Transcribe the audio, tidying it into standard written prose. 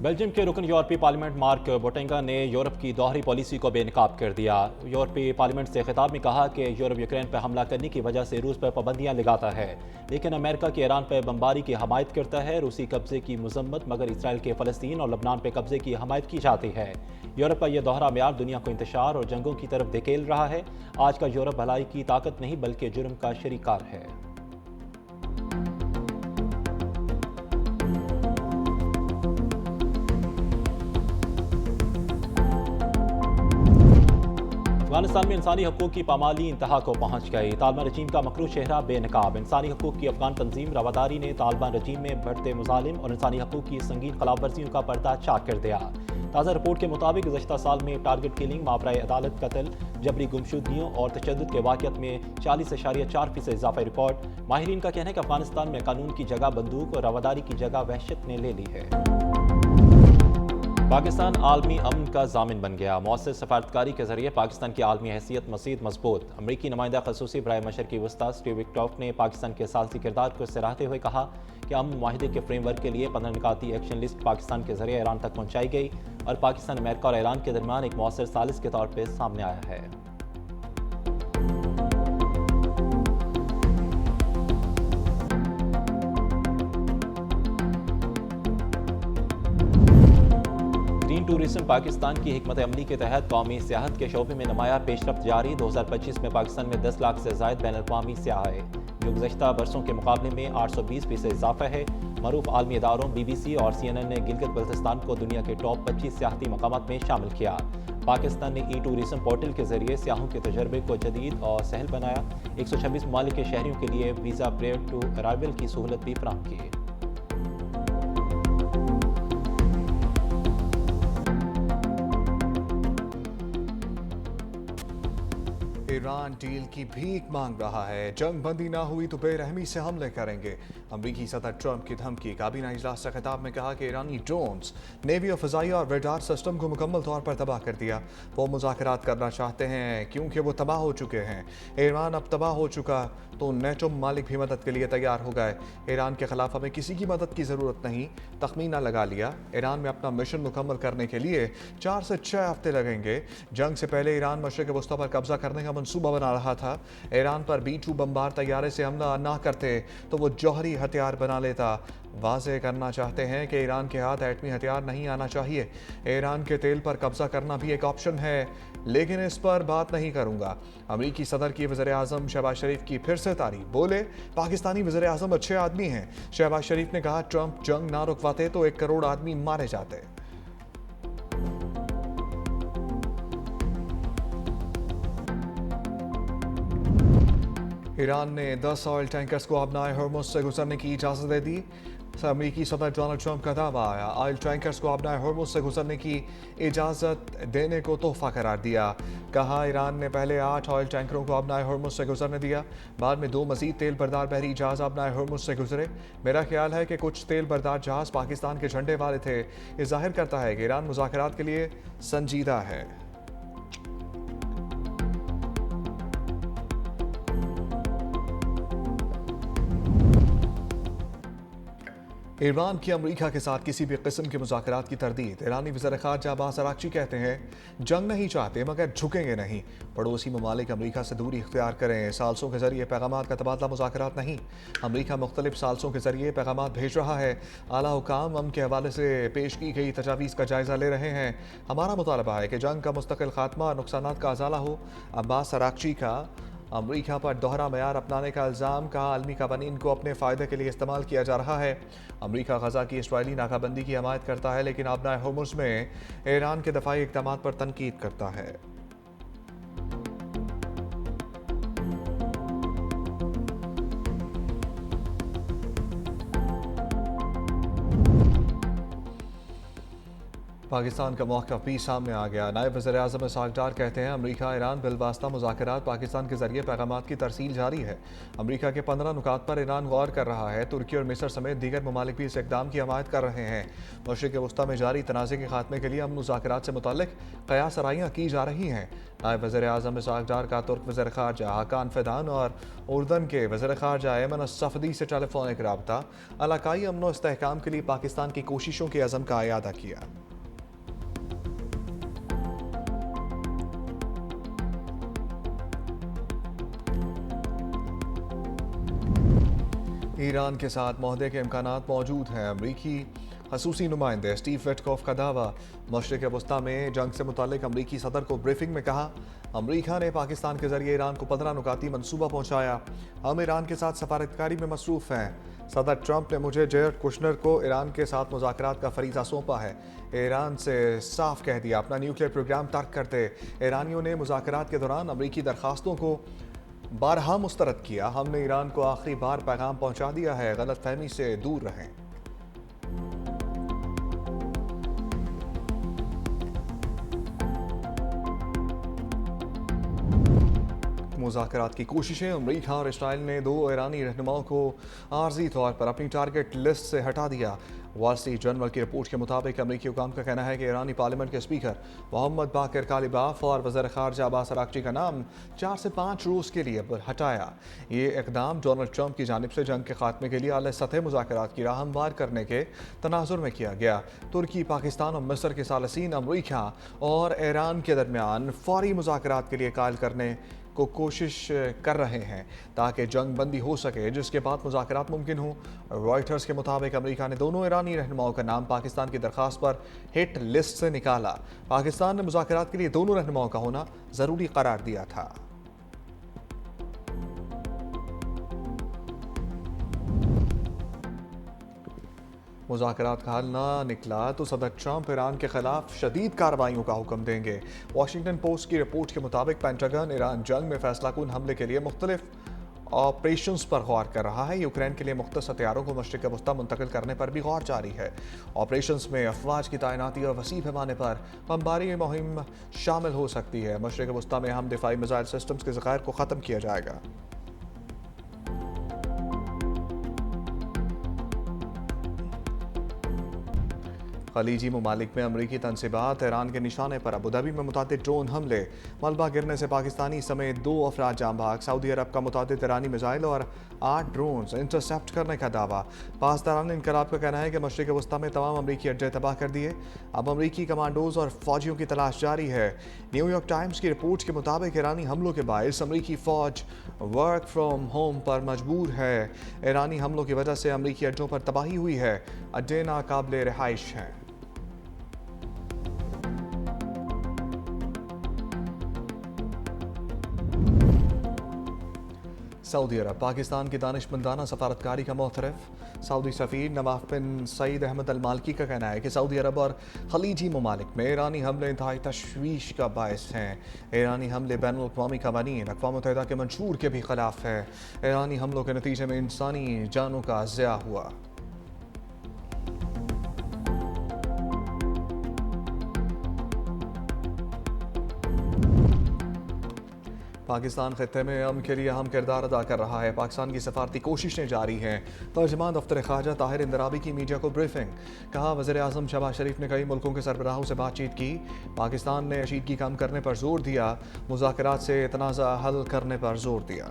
Belgium के रुकन यूरोपीय पार्लियामेंट मार्क बोटेंगा ने यूरोप की दोहरी पॉलिसी को बेनकाब कर दिया। यूरोपीय पार्लियामेंट से खिताब में कहा कि यूरोप यूक्रेन पर हमला करने की वजह से रूस पर पाबंदियां लगाता है, लेकिन अमेरिका की ईरान पर बमबारी की हमायत करता है। रूसी कब्जे की मजम्मत, मगर इसराइल के फ़लस्तीन और लबनान पर कब्जे की हमायत की जाती है। यूरोप का यह दोहरा म्यार दुनिया को इंतशार और जंगों की तरफ धकेल रहा है। आज का यूरोप भलाई की ताकत नहीं बल्कि जुर्म का शरीकार है। अफगानिस्तान में इंसानी हकूक़ की पामाली इंतहा को पहुंच गई। तालिबान रजीम का मकरू चेहरा बेनकाब। इंसानी हकूक़ की अफगान तंजीम रवादारी ने तालिबान रजीम में बढ़ते मुजालिम और इंसानी हकूक़ की संगीन खिलाफवर्जियों का पर्दा चाक कर दिया। ताज़ा रिपोर्ट के मुताबिक गुज़श्ता साल में टारगेट किलिंग, मावराए अदालत कत्ल, जबरी गुमशुदगियों और तशद्दुद के वाक़ियात में 40.4% इजाफा रिकॉर्ड। माहिरीन का कहना है कि अफगानिस्तान में कानून की जगह बंदूक और रवादारी की जगह वहशत ने ले ली है। पाकिस्तान आलमी अमन का जामिन बन गया। मौसर सफारतकारी के जरिए पाकिस्तान की आलमी हैसियत मज़ीद मजबूत। अमरीकी नुमाइंदा खसूसी बराए मशरक़ी वस्ता स्टीव विटकॉफ ने पाकिस्तान के सालसी किरदार को सराहते हुए कहा कि अमन माहिदे के फ्रेमवर्क के लिए 15 निकाती एक्शन लिस्ट पाकिस्तान के जरिए ईरान तक पहुँचाई गई और पाकिस्तान, अमेरिका और ईरान के दरमियान एक मौसर सालिस के तौर पर सामने आया है। ग्रीन टूरिज्म पाकिस्तान की हिकमत अमली के तहत कौमी सियाहत के शोबे में नुमाया पेशरफ्त जारी। 2025 में पाकिस्तान में 10 लाख से ज़ायद बैन अवी सियाह आए, जो गुज़श्ता बरसों के मुकाबले में 820% इजाफा है। मरूफ आलमी इदारों BBC और CNN ने गिलगित बल्तिस्तान को दुनिया के टॉप 25 सियाहती मकामात में शामिल किया। पाकिस्तान ने टूरिज्म पोर्टल के जरिए सियाहों के तजर्बे को जदीद और सहल बनाया। 126 ममालिक के शहरियों के लिए वीज़ा प्रेयर टू अराइवल की सहूलत भी फराहम की। ईरान डील की भीख मांग रहा है। जंग बंदी ना हुई तो बेरहमी से हमले करेंगे। अमरीकी सदर ट्रंप की धमकी। काबीना इजलास से खिताब में कहा कि ईरानी ड्रोन्स नेवी और फ़ज़ाई और रडार सिस्टम को मुकम्मल तौर पर तबाह कर दिया। वो मुज़ाकरात करना चाहते हैं क्योंकि वो तबाह हो चुके हैं। ईरान अब तबाह हो चुका तो नेटो ममालिक भी मदद के लिए तैयार हो गए। ईरान के खिलाफ हमें किसी की मदद की ज़रूरत नहीं, तखमीना लगा लिया। ईरान में अपना मिशन मुकम्मल करने के लिए 4 से 6 हफ्ते लगेंगे। जंग से पहले ईरान मशरिक़ वस्ता पर कब्जा करने का मंसूबा बना रहा था। ईरान पर B-2 बमबार तैयारे से हमला ना करते तो वो जौहरी हथियार बना लेता। वाज़ेह करना चाहते हैं कि ईरान के हाथ एटमी हथियार नहीं आना चाहिए। ईरान के तेल पर कब्जा करना भी एक ऑप्शन है, लेकिन इस पर बात नहीं करूंगा। अमरीकी सदर की वज़ीर आज़म शहबाज शरीफ की फिर से तारीफ। बोले पाकिस्तानी वज़ीर आज़म अच्छे आदमी हैं। शहबाज शरीफ ने कहा ट्रंप जंग ना रुकवाते तो 1 करोड़ आदमी मारे जाते। ईरान ने 10 ऑयल टैंकर्स को अपनाए हॉर्मुज़ से गुजरने की इजाज़त दे दी। अमरीकी सदर डोनाल्ड ट्रंप का दावा आया। ऑयल टैंकर्स को अपनाए हॉर्मुज़ से गुजरने की इजाज़त देने को तोहफा करार दिया। कहा ईरान ने पहले 8 ऑयल टैंकरों को अपनाए हॉर्मुज़ से गुजरने दिया, बाद में 2 मज़ीद तेल बरदार बहरी जहाज़ अपनाए हॉर्मुज़ से गुजरे। मेरा ख्याल है कि कुछ तेल बरदार जहाज़ पाकिस्तान के झंडे वाले थे। ये जाहिर करता है कि ईरान मुज़ाकरात के लिए संजीदा है। ईरान की अमरीका के साथ किसी भी किस्म के मुज़ाकरात की तरदीद। ईरानी वज़ीर ख़ारजा अब्बास अराग़ची कहते हैं जंग नहीं चाहते मगर झुकेंगे नहीं। पड़ोसी ममालिक अमरीका से दूरी इख्तियार करें। सालसों के जरिए पैगामात का तबादला मुज़ाकरात नहीं। अमरीका मुख्तलिफ सालसों के जरिए पैगामात भेज रहा है। आला हुकाम अमन के हवाले से पेश की गई तजावीज़ का जायज़ा ले रहे हैं। हमारा मुतालबा है कि जंग का मुस्तकिल खात्मा और नुकसानात का अजाला हो। अब्बास अराग़ची का अमरीका पर दोहरा मयार अपनाने का इल्ज़ाम। कहा आलमी कवानीन को अपने फ़ायदे के लिए इस्तेमाल किया जा रहा है। अमरीका गज़ा की इसराइली नाकाबंदी की हमायत करता है, लेकिन अपनाए हॉर्मुज़ में ईरान के दफ़ाई इक़दामात पर तनकीद करता है। पाकिस्तान का मौक़िफ़ भी सामने आ गया। नायब वज़ीर-ए-आज़म इसहाक़ डार कहते हैं अमरीका ईरान बिलवास्ता मुज़ाकरात पाकिस्तान के ज़रिए पैगामात की तरसील जारी है। अमरीका के 15 नुकात पर ईरान गौर कर रहा है। तुर्की और मिस्र समेत दीगर ममालिक भी इस इक़दाम की हमायत कर रहे हैं। मशरिक़ वस्ता में जारी तनाज़े के खात्मे के लिए अमन मुज़ाकरात से मुतल्लिक़ क़यास आराइयाँ की जा रही हैं। नायब वज़ीर-ए-आज़म इसहाक़ डार का तुर्क वज़ीर ख़ारजा हाकान फ़िदान और उर्दन के वज़ीर ख़ारजा ऐमन अस-सफ़दी से टेलीफोनिक रब्ता इलाक़ाई अमन व इस्तेहकाम के लिए पाकिस्तान की कोशिशों के अज़म का इयादा किया। ईरान के साथ मुआहदे के इम्कानात मौजूद हैं। अमरीकी खसूसी नुमाइंदे स्टीव विटकॉफ का दावा। मशरिक़ वस्ता में जंग से मुतालिक अमरीकी सदर को ब्रीफिंग में कहा अमरीका ने पाकिस्तान के जरिए ईरान को 15 नुकाती मनसूबा पहुँचाया। हम ईरान के साथ सफारतकारी में मसरूफ़ हैं। सदर ट्रंप ने मुझे जेरेड कुशनर को ईरान के साथ मुज़ाकरात का फरीज़ा सौंपा है। ईरान से साफ कह दिया अपना न्यूक्लियर प्रोग्राम तर्क करते। ईरानियों ने मुज़ाकरात के दौरान अमरीकी दरख्वास्तों को बारहा मुस्तरद किया। हमने ईरान को आखिरी बार पैगाम पहुंचा दिया है, गलत फहमी से दूर रहें। मुज़ाकरात की कोशिशें। अमरीका और इसराइल ने 2 ईरानी रहनुमाओं को आर्जी तौर पर अपनी टारगेट लिस्ट से हटा दिया। वॉल स्ट्रीट जर्नल की रिपोर्ट के मुताबिक अमरीकी हुकाम का कहना है कि ईरानी पार्लियामेंट के स्पीकर मोहम्मद बाकिर कालिबाफ और वज़ीर ख़ारजा अब्बास अराग़ची का नाम 4 से 5 रोज़ के लिए हटाया। ये इक़दाम डोनाल्ड ट्रंप की जानिब से जंग के खात्मे के लिए आला सतह मुज़ाकरात की राह हमवार करने के तनाजुर में किया गया। तुर्की, पाकिस्तान और मिस्र के सालसीन अमरीका और ईरान के दरमियान फ़ौरी मुज़ाकरात के लिए कायल करने को कोशिश कर रहे हैं ताकि जंग बंदी हो सके, जिसके बाद मुज़ाकरात मुमकिन हो। रॉयटर्स के मुताबिक अमेरिका ने दोनों ईरानी रहनुमाओं का नाम पाकिस्तान की दरख्वास्त पर हिट लिस्ट से निकाला। पाकिस्तान ने मुज़ाकरात के लिए दोनों रहनुमाओं का होना ज़रूरी करार दिया था। मुज़ाकरात का हल ना निकला तो सदर ट्रंप ईरान के खिलाफ शदीद कार्रवाइयों का हुक्म देंगे। वाशिंगटन पोस्ट की रिपोर्ट के मुताबिक पेंटागन ईरान जंग में फैसलाकुन हमले के लिए मुख्तलिफ ऑपरेशंस पर गौर कर रहा है। यूक्रेन के लिए मुख्तलिफ हथियारों को मशरिक़ वस्ता मुंतकिल करने पर भी गौर जारी है। ऑपरेशंस में अफवाज की तैनाती और वसी पैमाने पर बमबारी मुहिम शामिल हो सकती है। मशरिक़ वस्ता में हम दिफाई मिसाइल सिस्टम्स के ज़खायर को ख़त्म किया जाएगा। खलीजी ममालिक में अमरीकी तनसीबात ईरान के निशाने पर। अबूधाबी में मुतादिद ड्रोन हमले, मलबा गिरने से पाकिस्तानी समेत 2 अफराद जाम भाग। सऊदी अरब का मुतादिद ईरानी मिसाइल और 8 ड्रोन्स इंटरसेप्ट करने का दावा। पासदारान इनकलाब का कहना है कि मशरिक़ वस्ता में तमाम अमरीकी अड्डे तबाह कर दिए। अब अमरीकी कमांडोज और फौजियों की तलाश जारी है। न्यूयॉर्क टाइम्स की रिपोर्ट के मुताबिक ईरानी हमलों के बायस अमरीकी फ़ौज वर्क फ्राम होम पर मजबूर है। ईरानी हमलों की वजह से अमरीकी अड्डों पर तबाही हुई है। अड्डे नाकाबिले रिहाइश हैं। सऊदी अरब पाकिस्तान की दानिशमंदाना सफारतकारी का मोतरफ। सऊदी सफ़ीर नवाफ बिन सईद अहमद अल मालकी का कहना है कि सऊदी अरब और खलीजी ममालिक में ईरानी हमले इंतहाई तशवीश का बायस हैं। ईरानी हमले बैनुल अक़वामी क़वानीन अक़वाम मुत्तहिदा के मंशूर के भी ख़िलाफ़ है। ईरानी हमलों के नतीजे में इंसानी जानों का ज़िया हुआ। पाकिस्तान खत्ते में अमन के लिए अहम किरदार अदा कर रहा है। पाकिस्तान की सफारती कोशिशें जारी हैं। तर्जमान दफ्तर ख़ारजा ताहिर इंदराबी की मीडिया को ब्रीफिंग। कहा वज़ीर आज़म शहबाज शरीफ ने कई मुल्कों के सरबराहों से बातचीत की। पाकिस्तान ने कशीदगी कम करने पर जोर दिया। मुज़ाकरात से तनाज़ा हल करने पर जोर दिया।